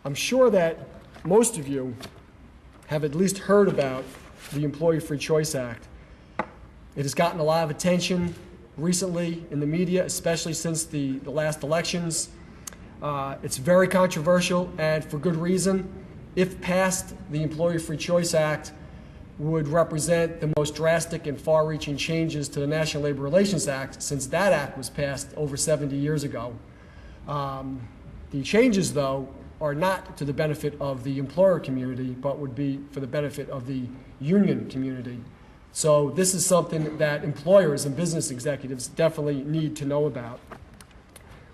I'm sure that most of you have at least heard about the Employee Free Choice Act. It has gotten a lot of attention recently in the media, especially since the last elections. It's very controversial, and for good reason. If passed, the Employee Free Choice Act would represent the most drastic and far-reaching changes to the National Labor Relations Act since that act was passed over 70 years ago. The changes, though, are not to the benefit of the employer community, but would be for the benefit of the union community. So this is something that employers and business executives definitely need to know about.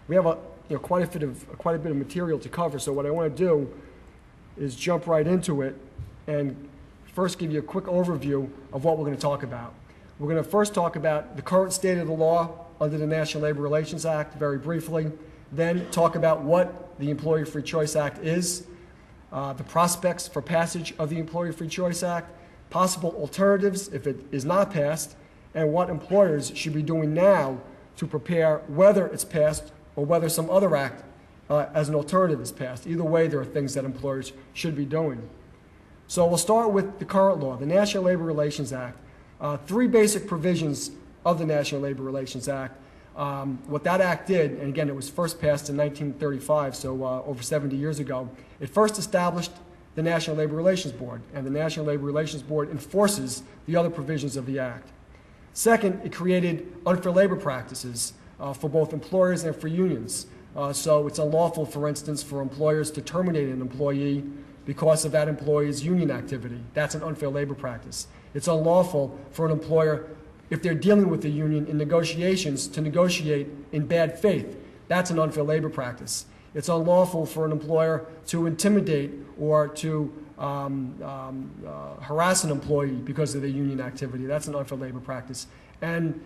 We have quite a bit of material to cover, so what I want to do is jump right into it and first give you a quick overview of what we're going to talk about. We're going to first talk about the current state of the law under the National Labor Relations Act very briefly, then talk about what the Employee Free Choice Act is, the prospects for passage of the Employee Free Choice Act, possible alternatives if it is not passed, and what employers should be doing now to prepare whether it's passed or whether some other act as an alternative is passed. Either way, there are things that employers should be doing. So we'll start with the current law, the National Labor Relations Act. Three basic provisions of the National Labor Relations Act. What that act did, and again, it was first passed in 1935, so over 70 years ago, it first established the National Labor Relations Board, and the National Labor Relations Board enforces the other provisions of the act. Second, it created unfair labor practices for both employers and for unions. So it's unlawful, for instance, for employers to terminate an employee because of that employee's union activity. That's an unfair labor practice. It's unlawful for an employer, if they're dealing with the union in negotiations, to negotiate in bad faith. That's an unfair labor practice. It's unlawful for an employer to intimidate or to harass an employee because of their union activity. That's an unfair labor practice. And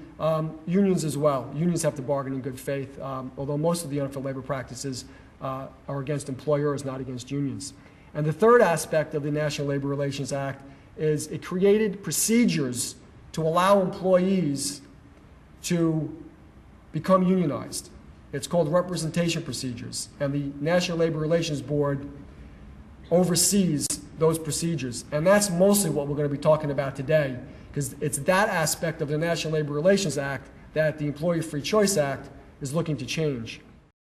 unions as well. Unions have to bargain in good faith, although most of the unfair labor practices are against employers, not against unions. And the third aspect of the National Labor Relations Act is it created procedures to allow employees to become unionized. It's called representation procedures, and the National Labor Relations Board oversees those procedures. And that's mostly what we're going to be talking about today, because it's that aspect of the National Labor Relations Act that the Employee Free Choice Act is looking to change.